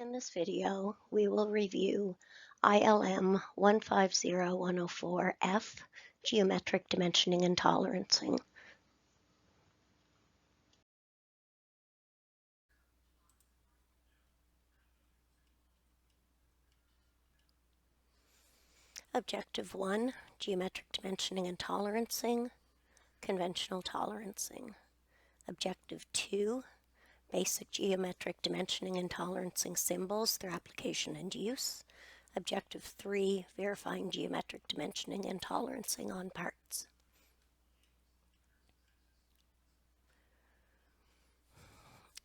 In this video, we will review ILM 150104F, Geometric Dimensioning and Tolerancing. Objective 1, Geometric Dimensioning and Tolerancing, Conventional Tolerancing. Objective 2, Basic Geometric Dimensioning and Tolerancing Symbols, their application and use. Objective 3, Verifying Geometric Dimensioning and Tolerancing on parts.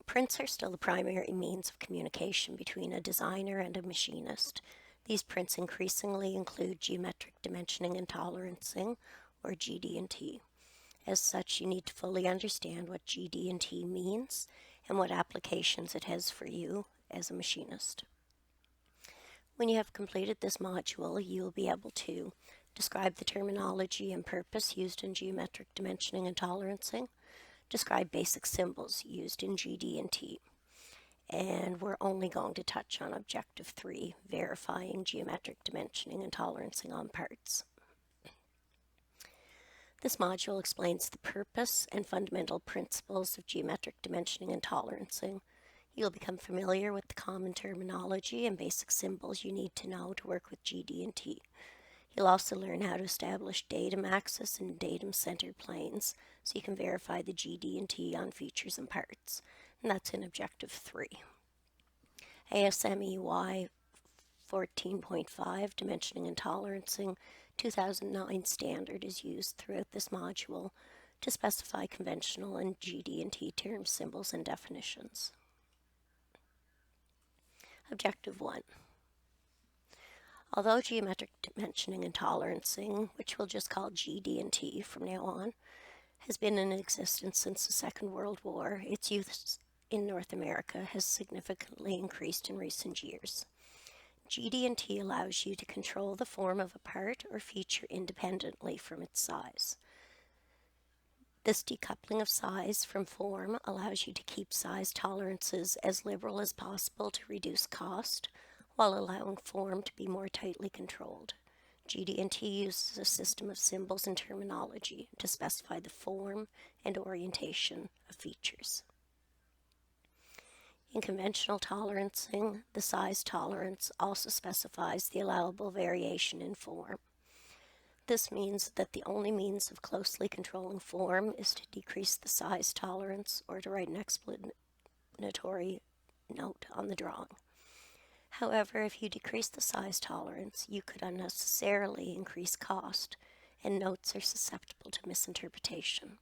Prints are still the primary means of communication between a designer and a machinist. These prints increasingly include geometric dimensioning and tolerancing, or GD&T. As such, you need to fully understand what GD&T means and what applications it has for you as a machinist. When you have completed this module, you will be able to describe the terminology and purpose used in geometric dimensioning and tolerancing, describe basic symbols used in GD&T, and we're only going to touch on Objective 3, verifying geometric dimensioning and tolerancing on parts. This module explains the purpose and fundamental principles of geometric dimensioning and tolerancing. You'll become familiar with the common terminology and basic symbols you need to know to work with GD&T. You'll also learn how to establish datum axis and datum centered planes so you can verify the GD&T on features and parts. And that's in Objective 3. ASMEY 14.5, Dimensioning and Tolerancing, 2009 standard is used throughout this module to specify conventional and GD&T terms, symbols, and definitions. Objective 1. Although geometric dimensioning and tolerancing, which we'll just call GD&T from now on, has been in existence since the Second World War, its use in North America has significantly increased in recent years. GD&T allows you to control the form of a part or feature independently from its size. This decoupling of size from form allows you to keep size tolerances as liberal as possible to reduce cost, while allowing form to be more tightly controlled. GD&T uses a system of symbols and terminology to specify the form and orientation of features. In conventional tolerancing, the size tolerance also specifies the allowable variation in form. This means that the only means of closely controlling form is to decrease the size tolerance or to write an explanatory note on the drawing. However, if you decrease the size tolerance, you could unnecessarily increase cost, and notes are susceptible to misinterpretation.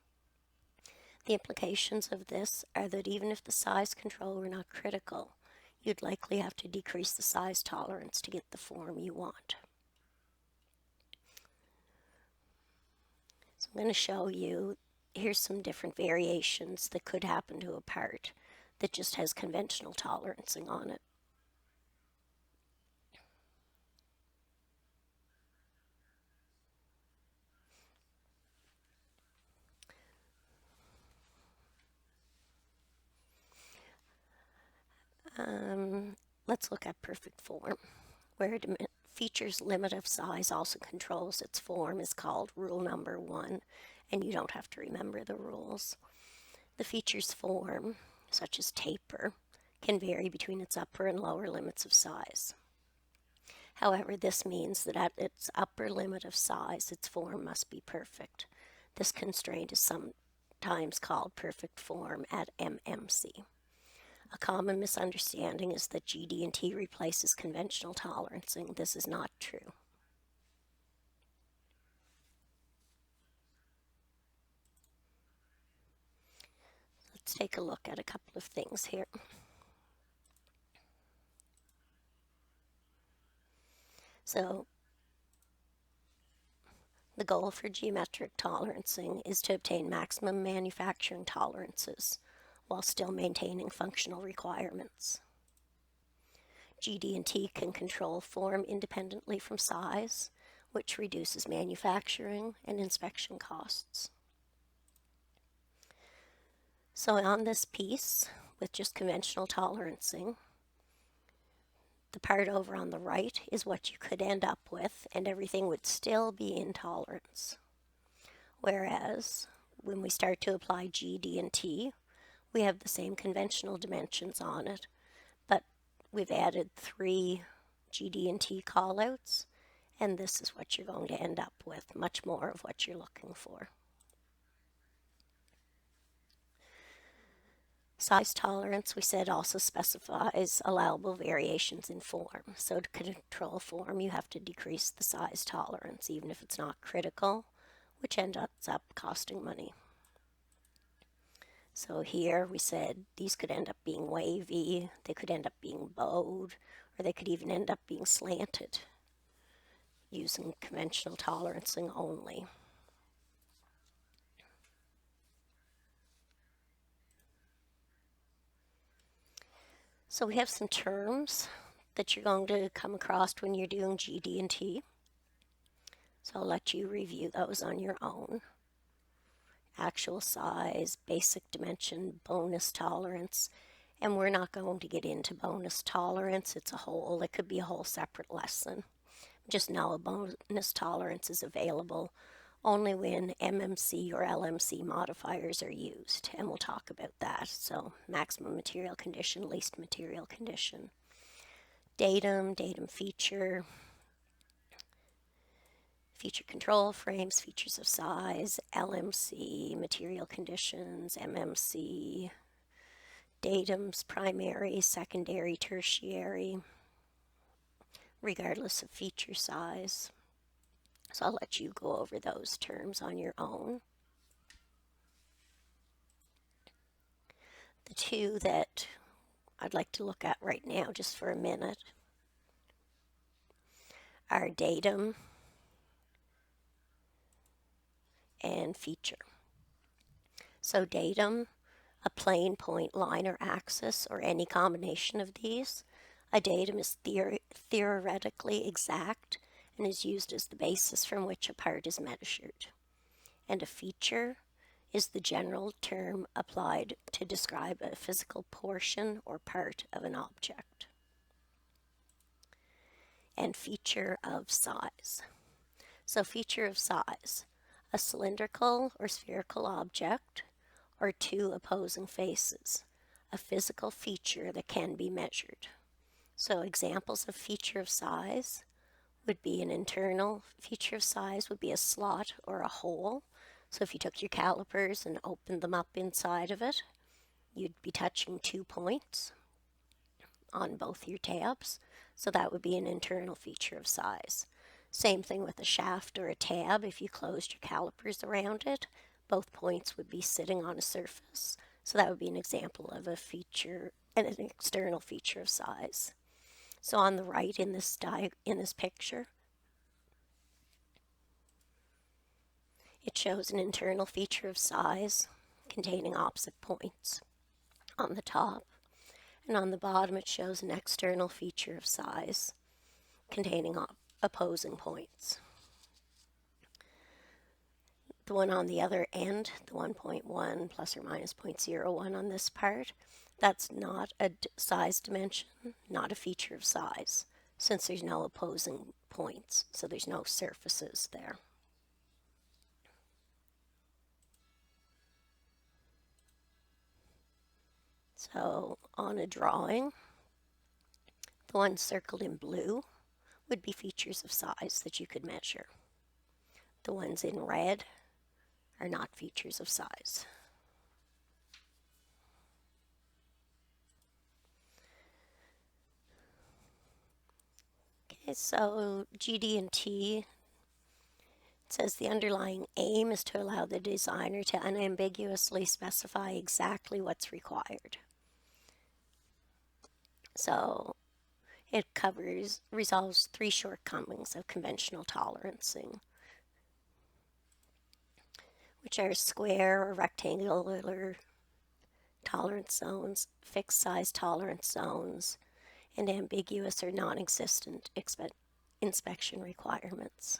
The implications of this are that even if the size control were not critical, you'd likely have to decrease the size tolerance to get the form you want. So I'm going to show you, here's some different variations that could happen to a part that just has conventional tolerancing on it. Let's look at perfect form, where a feature's limit of size also controls its form, is called rule number 1, and you don't have to remember the rules. The feature's form, such as taper, can vary between its upper and lower limits of size. However, this means that at its upper limit of size, its form must be perfect. This constraint is sometimes called perfect form at MMC. A common misunderstanding is that GD&T replaces conventional tolerancing. This is not true. Let's take a look at a couple of things here. So, the goal for geometric tolerancing is to obtain maximum manufacturing tolerances while still maintaining functional requirements. GD&T can control form independently from size, which reduces manufacturing and inspection costs. So on this piece, with just conventional tolerancing, The part over on the right is what you could end up with, and everything would still be in tolerance. Whereas when we start to apply G, D, and T, we have the same conventional dimensions on it, but we've added 3 G, D, and T callouts, and this is what you're going to end up with, much more of what you're looking for. Size tolerance, we said, also specifies allowable variations in form. So to control form, you have to decrease the size tolerance, even if it's not critical, which ends up costing money. So here we said these could end up being wavy, they could end up being bowed, or they could even end up being slanted using conventional tolerancing only. So we have some terms that you're going to come across when you're doing G, D, and T. So I'll let you review those on your own. Actual size, basic dimension, bonus tolerance, and we're not going to get into bonus tolerance. It could be a whole separate lesson. Just know a bonus tolerance is available only when MMC or LMC modifiers are used, and we'll talk about that. So maximum material condition, least material condition. Datum, datum feature, feature control frames, features of size, LMC, material conditions, MMC, datums, primary, secondary, tertiary, regardless of feature size. So I'll let you go over those terms on your own. The two that I'd like to look at right now, just for a minute, are datum and feature. So datum, a plane, point, line, or axis, or any combination of these. A datum is theoretically exact and is used as the basis from which a part is measured. And a feature is the general term applied to describe a physical portion or part of an object. And feature of size. So feature of size, a cylindrical or spherical object or 2 opposing faces, a physical feature that can be measured. So examples of feature of size would be an internal feature of size would be a slot or a hole. So if you took your calipers and opened them up inside of it, you'd be touching 2 points on both your tabs. So that would be an internal feature of size. Same thing with a shaft or a tab. If you closed your calipers around it, both points would be sitting on a surface. So that would be an example of a feature and an external feature of size. So on the right in this picture, it shows an internal feature of size containing opposite points on the top. And on the bottom it shows an external feature of size containing opposing points. The one on the other end, the 1.1 plus or minus 0.01 on this part, that's not a size dimension, not a feature of size, since there's no opposing points, so there's no surfaces there. So on a drawing, the ones circled in blue would be features of size that you could measure. The ones in red are not features of size. Okay, so GD and T, it says the underlying aim is to allow the designer to unambiguously specify exactly what's required. So it resolves 3 shortcomings of conventional tolerancing, which are square or rectangular tolerance zones, fixed size tolerance zones, and ambiguous or non-existent inspection requirements.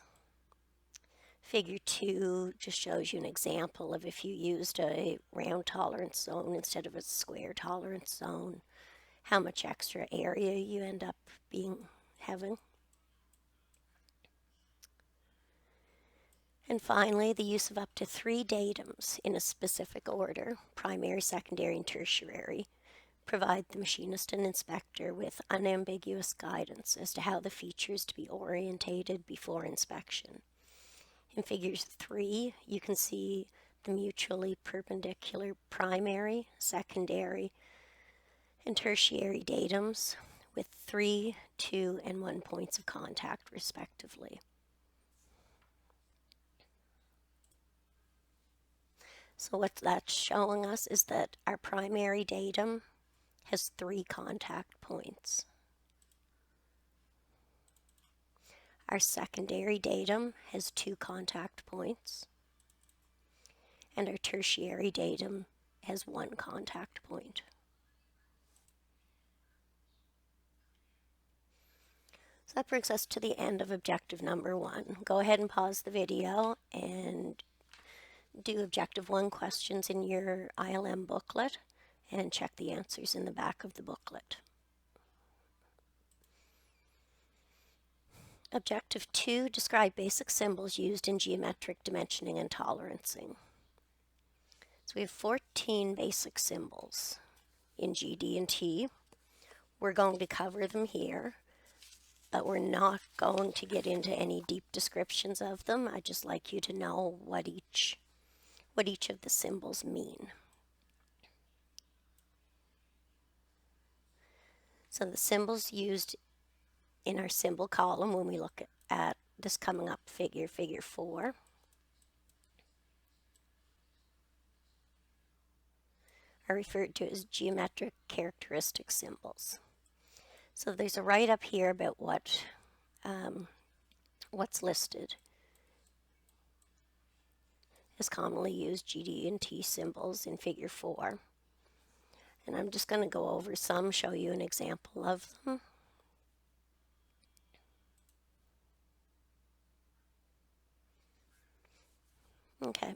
Figure 2 just shows you an example of if you used a round tolerance zone instead of a square tolerance zone, how much extra area you end up having. And finally, the use of up to 3 datums in a specific order, primary, secondary, and tertiary, provide the machinist and inspector with unambiguous guidance as to how the feature is to be orientated before inspection. In Figure 3, you can see the mutually perpendicular primary, secondary, and tertiary datums with 3, 2, and 1 points of contact, respectively. So what that's showing us is that our primary datum has 3 contact points. Our secondary datum has 2 contact points. And our tertiary datum has 1 contact point. So that brings us to the end of objective number 1. Go ahead and pause the video and do objective 1 questions in your ILM booklet and check the answers in the back of the booklet. Objective 2, describe basic symbols used in geometric dimensioning and tolerancing. So we have 14 basic symbols in GD&T. We're going to cover them here, but we're not going to get into any deep descriptions of them. I'd just like you to know what each of the symbols mean. So the symbols used in our symbol column when we look at this coming up figure, Figure 4, are referred to as geometric characteristic symbols. So there's a write-up here about what's listed as commonly used GD&T symbols in Figure 4. And I'm just going to go over some, show you an example of them. Okay,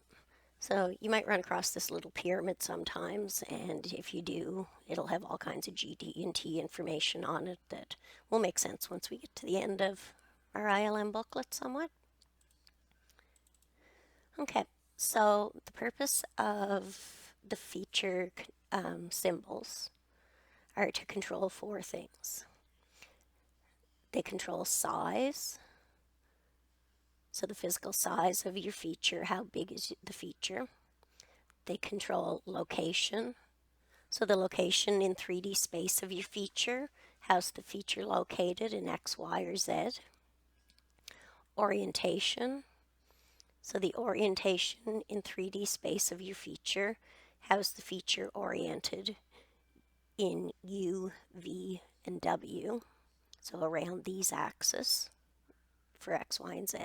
so you might run across this little pyramid sometimes, and if you do, it'll have all kinds of GD&T information on it that will make sense once we get to the end of our ILM booklet somewhat. Okay, so the purpose of the feature symbols are to control 4 things. They control size, so the physical size of your feature, how big is the feature. They control location, so the location in 3D space of your feature, how's the feature located in X, Y, or Z. Orientation, so the orientation in 3D space of your feature, how's the feature oriented in U, V, and W, so around these axes for X, Y, and Z.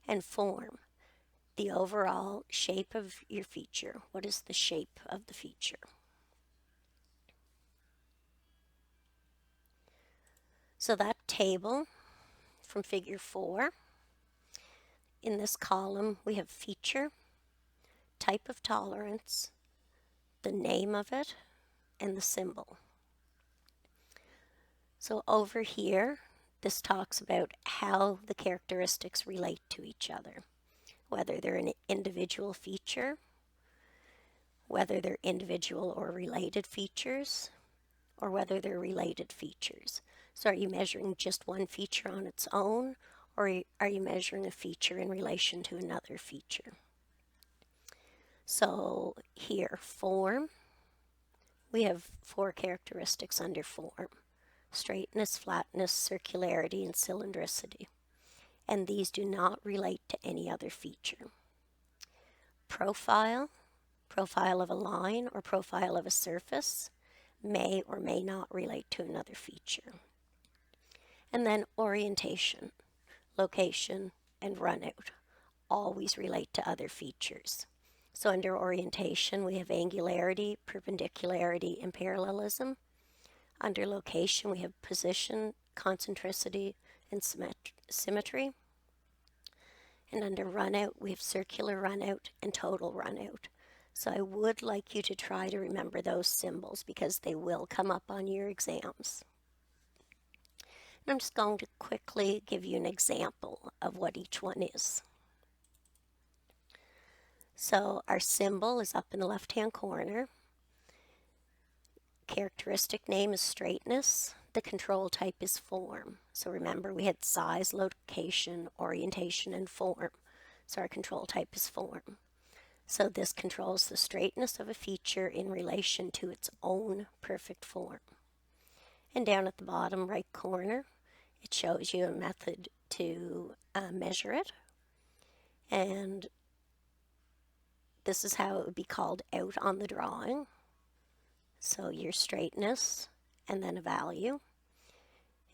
And form, the overall shape of your feature. What is the shape of the feature? So that table from Figure 4, in this column we have feature, type of tolerance, the name of it, and the symbol. So over here, this talks about how the characteristics relate to each other, whether they're an individual feature, whether they're individual or related features, or whether they're related features. So are you measuring just one feature on its own, or are you measuring a feature in relation to another feature? So here, form, we have 4 characteristics under form: straightness, flatness, circularity, and cylindricity. And these do not relate to any other feature. Profile, profile of a line or profile of a surface, may or may not relate to another feature. And then orientation, location, and runout always relate to other features. So under orientation, we have angularity, perpendicularity, and parallelism. Under location, we have position, concentricity, and symmetry. And under runout, we have circular runout and total runout. So I would like you to try to remember those symbols because they will come up on your exams. And I'm just going to quickly give you an example of what each one is. So our symbol is up in the left-hand corner. Characteristic name is straightness. The control type is form. So remember, we had size, location, orientation, and form. So our control type is form. So this controls the straightness of a feature in relation to its own perfect form. And down at the bottom right corner, it shows you a method to measure it. And this is how it would be called out on the drawing. So your straightness and then a value.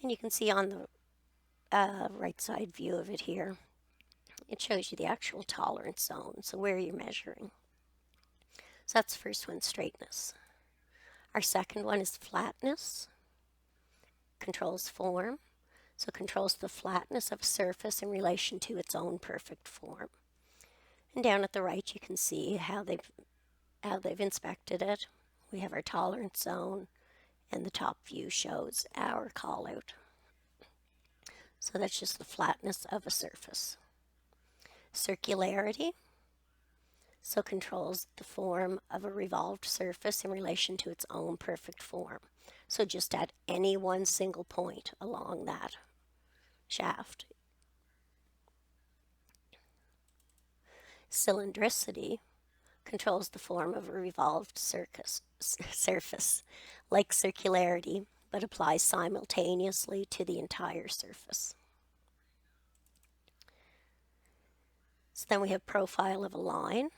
And you can see on the right side view of it here, it shows you the actual tolerance zone, so where you're measuring. So that's the first one, straightness. Our second one is flatness. Controls form, so controls the flatness of a surface in relation to its own perfect form. And down at the right you can see how they've inspected it. We have our tolerance zone, and the top view shows our callout. So that's just the flatness of a surface. Circularity, so controls the form of a revolved surface in relation to its own perfect form. So just at any one single point along that shaft. Cylindricity controls the form of a revolved surface, like circularity, but applies simultaneously to the entire surface. So then we have profile of a line.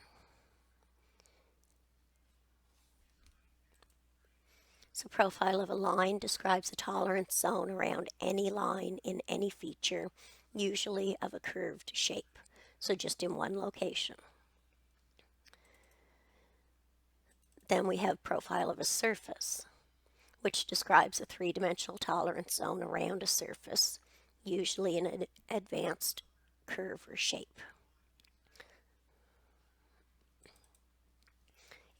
So profile of a line describes a tolerance zone around any line in any feature, usually of a curved shape, so just in one location. Then we have profile of a surface, which describes a three-dimensional tolerance zone around a surface, usually in an advanced curve or shape.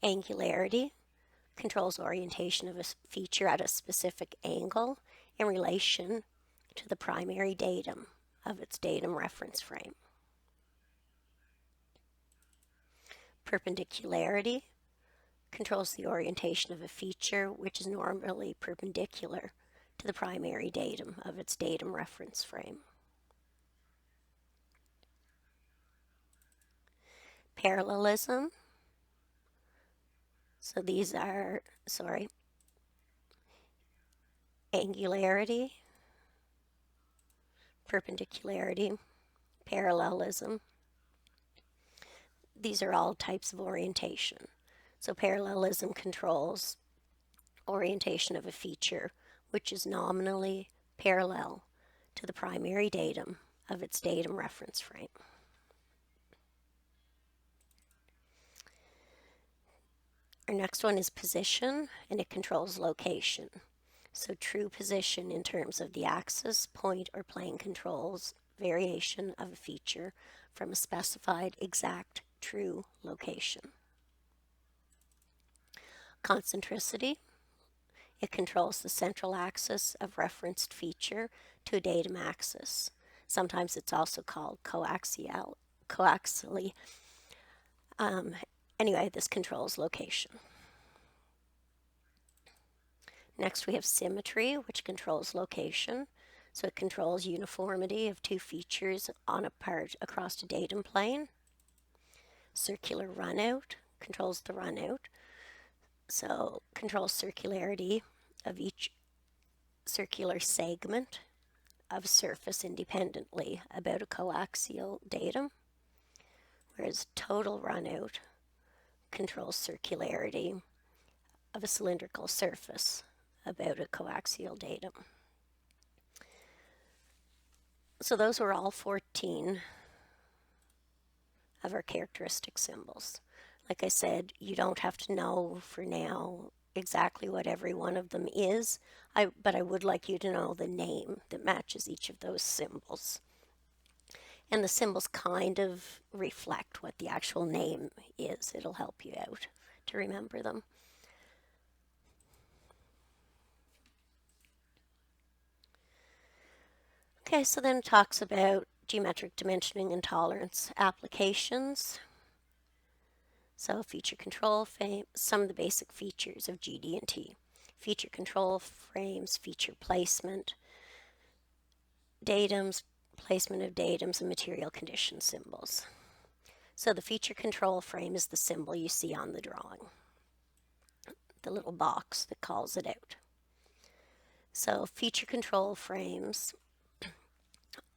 Angularity controls orientation of a feature at a specific angle in relation to the primary datum of its datum reference frame. Perpendicularity controls the orientation of a feature which is normally perpendicular to the primary datum of its datum reference frame. Parallelism, so these are, angularity, perpendicularity, parallelism. These are all types of orientation. So parallelism controls orientation of a feature which is nominally parallel to the primary datum of its datum reference frame. Our next one is position, and it controls location. So true position in terms of the axis, point, or plane controls variation of a feature from a specified exact true location. Concentricity, it controls the central axis of referenced feature to a datum axis. Sometimes it's also called coaxially. Anyway, this controls location. Next we have symmetry, which controls location. So it controls uniformity of two features on a part across a datum plane. Circular runout controls the runout. So controls circularity of each circular segment of surface independently about a coaxial datum. Whereas total runout controls circularity of a cylindrical surface about a coaxial datum. So those were all 14 of our characteristic symbols. Like I said, you don't have to know for now exactly what every one of them is, but I would like you to know the name that matches each of those symbols. And the symbols kind of reflect what the actual name is. It'll help you out to remember them. Okay, so then it talks about geometric dimensioning and tolerance applications. So feature control frame, some of the basic features of GD&T. Feature control frames, feature placement, datums, placement of datums, and material condition symbols. So the feature control frame is the symbol you see on the drawing, the little box that calls it out. So feature control frames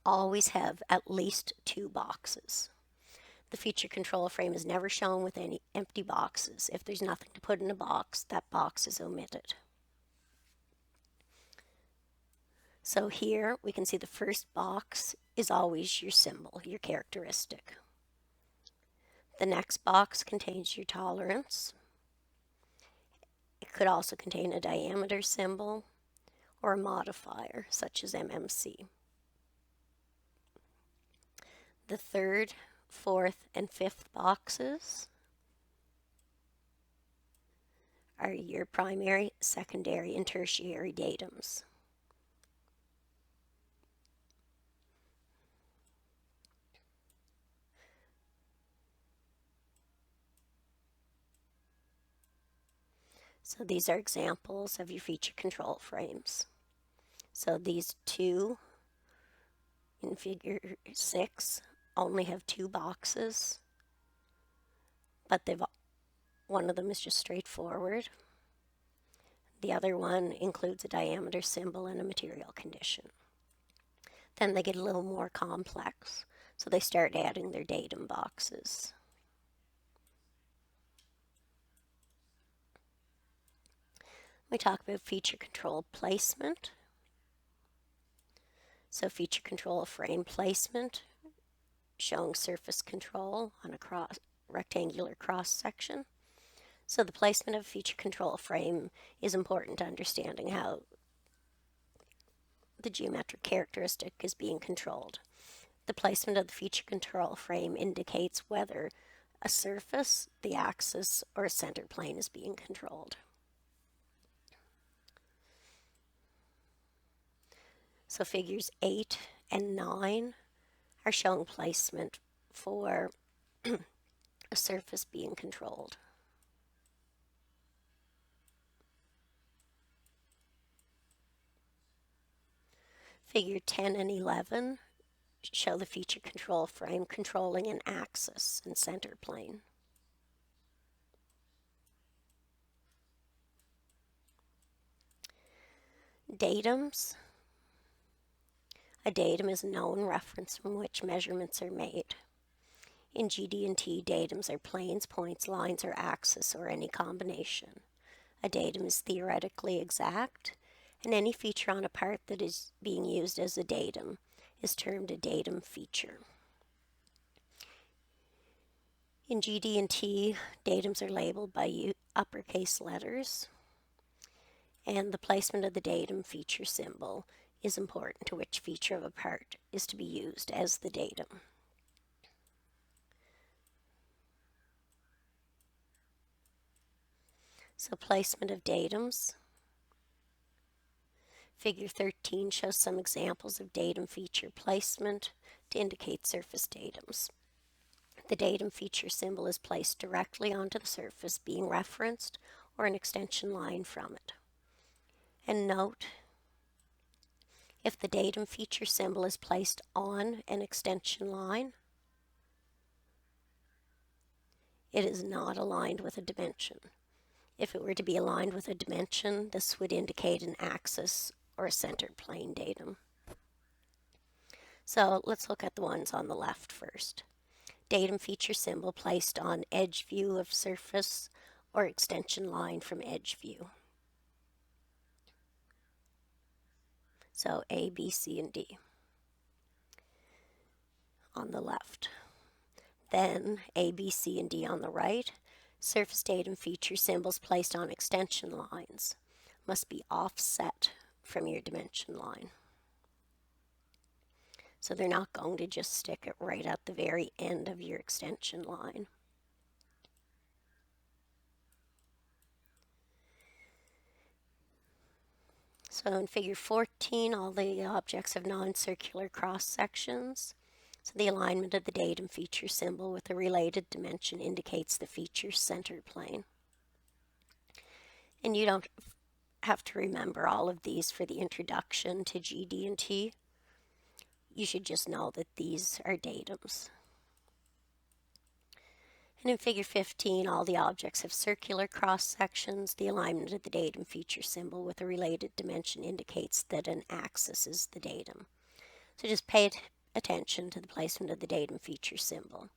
always have at least 2 boxes. The feature control frame is never shown with any empty boxes. If there's nothing to put in a box, that box is omitted. So here we can see the first box is always your symbol, your characteristic. The next box contains your tolerance. It could also contain a diameter symbol or a modifier, such as MMC. The third, fourth, and fifth boxes are your primary, secondary, and tertiary datums. So these are examples of your feature control frames. So these two in figure 6 only have 2 boxes, but one of them is just straightforward. The other one includes a diameter symbol and a material condition. Then they get a little more complex, so they start adding their datum boxes. We talk about feature control placement. So feature control frame placement, showing surface control on a rectangular cross section. So the placement of a feature control frame is important to understanding how the geometric characteristic is being controlled. The placement of the feature control frame indicates whether a surface, the axis, or a center plane is being controlled. So figures 8 and 9 are showing placement for a surface being controlled. Figure 10 and 11 show the feature control frame controlling an axis and center plane. Datums. A datum is a known reference from which measurements are made. In GD&T, datums are planes, points, lines, or axes, or any combination. A datum is theoretically exact, and any feature on a part that is being used as a datum is termed a datum feature. In GD&T, datums are labeled by uppercase letters, and the placement of the datum feature symbol is important to which feature of a part is to be used as the datum. So placement of datums. Figure 13 shows some examples of datum feature placement to indicate surface datums. The datum feature symbol is placed directly onto the surface being referenced or an extension line from it. And note, if the datum feature symbol is placed on an extension line, it is not aligned with a dimension. If it were to be aligned with a dimension, this would indicate an axis or a center plane datum. So let's look at the ones on the left first. Datum feature symbol placed on edge view of surface or extension line from edge view. So A, B, C, and D on the left. Then A, B, C, and D on the right. Surface datum feature symbols placed on extension lines must be offset from your dimension line. So they're not going to just stick it right at the very end of your extension line. So in figure 14, all the objects have non-circular cross sections. So the alignment of the datum feature symbol with a related dimension indicates the feature's center plane. And you don't have to remember all of these for the introduction to GD&T. You should just know that these are datums. And in figure 15, all the objects have circular cross sections. The alignment of the datum feature symbol with a related dimension indicates that an axis is the datum. So just pay attention to the placement of the datum feature symbol.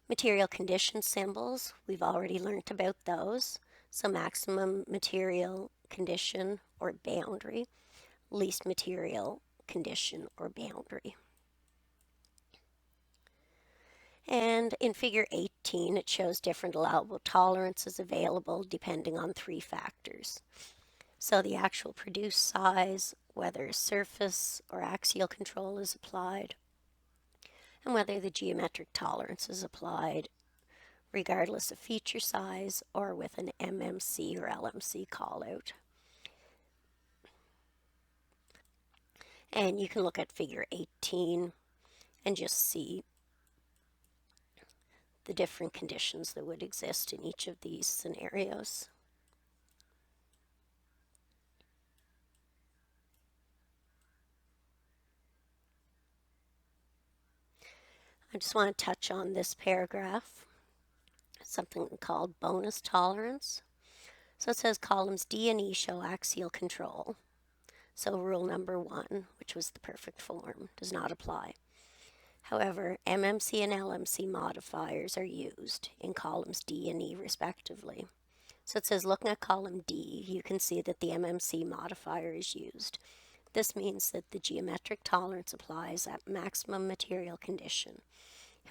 Material condition symbols, we've already learned about those. So maximum material condition or boundary, least material condition or boundary. And in figure 18, it shows different allowable tolerances available depending on 3 factors. So the actual produced size, whether surface or axial control is applied, and whether the geometric tolerance is applied regardless of feature size or with an MMC or LMC callout. And you can look at figure 18 and just see the different conditions that would exist in each of these scenarios. I just want to touch on this paragraph, something called bonus tolerance. So it says columns D and E show axial control. So rule number 1, which was the perfect form, does not apply. However, MMC and LMC modifiers are used in columns D and E respectively. So it says looking at column D, you can see that the MMC modifier is used. This means that the geometric tolerance applies at maximum material condition.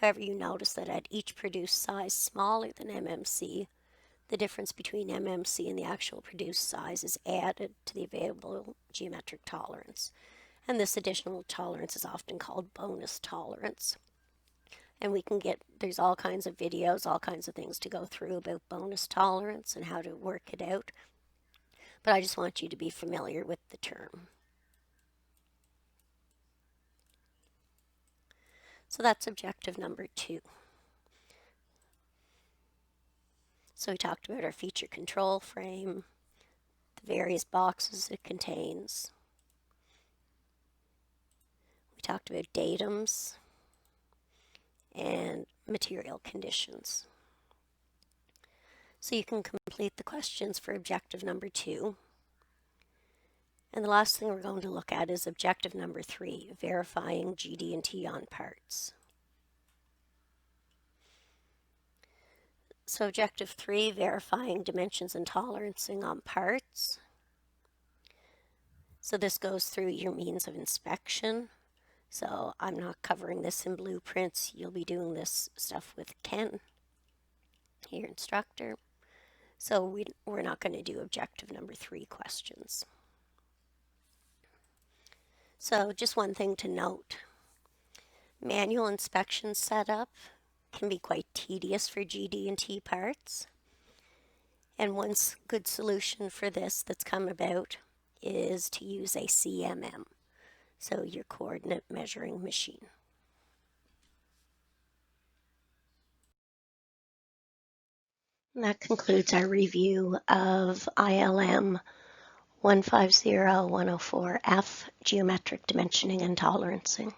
However, you notice that at each produced size smaller than MMC, the difference between MMC and the actual produced size is added to the available geometric tolerance. And this additional tolerance is often called bonus tolerance. And there's all kinds of videos, all kinds of things to go through about bonus tolerance and how to work it out. But I just want you to be familiar with the term. So that's objective number 2. So we talked about our feature control frame, the various boxes it contains. We talked about datums and material conditions. So you can complete the questions for objective number 2. And the last thing we're going to look at is objective number 3, verifying GD&T on parts. So objective 3, verifying dimensions and tolerancing on parts. So this goes through your means of inspection. So I'm not covering this in blueprints. You'll be doing this stuff with Ken, your instructor. So we're not going to do objective number 3 questions. So just one thing to note. Manual inspection setup can be quite tedious for GD&T parts. And one good solution for this that's come about is to use a CMM, so your coordinate measuring machine. And that concludes our review of ILM 150104F, Geometric Dimensioning and Tolerancing.